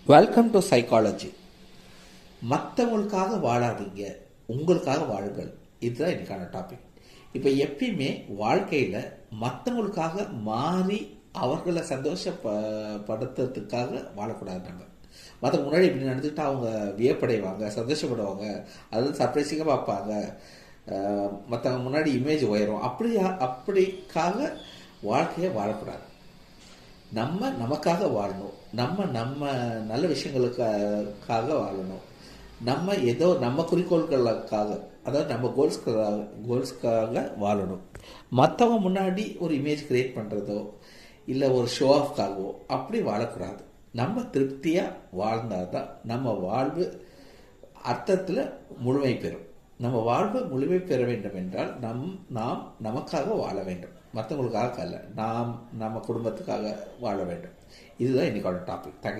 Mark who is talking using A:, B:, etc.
A: Welcome to psychology. மற்றவங்களுக்காக வாழாதீங்க, உங்களுக்காக வாழுங்கள். இதுதான் இன்னைக்கான டாபிக். இப்போ எப்பயுமே வாழ்க்கையில் மற்றவங்களுக்காக மாறி அவர்களை சந்தோஷப்படுத்துறதுக்காக வாழக்கூடாது. நம்ம மற்றவங்க முன்னாடி இப்படி நடந்துக்கிட்டு அவங்க வியப்படைவாங்க, சந்தோஷப்படுவாங்க, அதாவது சர்ப்ரைசிங்காக பார்ப்பாங்க, மற்றவங்க முன்னாடி இமேஜ் உயரும். அப்படிக்காக வாழ்க்கையை வாழக்கூடாது. நமக்காக வாழணும். நம்ம நல்ல விஷயங்களுக்காக வாழணும். நம்ம குறிக்கோள்களுக்காக, அதாவது நம்ம கோல்ஸ்க்காக வாழணும். மற்றவங்க முன்னாடி ஒரு இமேஜ் கிரியேட் பண்ணுறதோ இல்லை ஒரு ஷோ ஆஃப்காகவோ அப்படி வாழக்கூடாது. நம்ம திருப்தியாக வாழ்ந்தால் தான் நம்ம வாழ்வு அர்த்தத்தில் முழுமை பெறும். நம்ம வாழ்வு முழுமை பெற வேண்டும் என்றால் நாம் நமக்காக வாழ வேண்டும், மற்றவங்களுக்காக அல்ல. நாம் நம்ம குடும்பத்துக்காக வாழ வேண்டும். இதுதான் இன்னைக்கான டாபிக். தேங்க்யூ.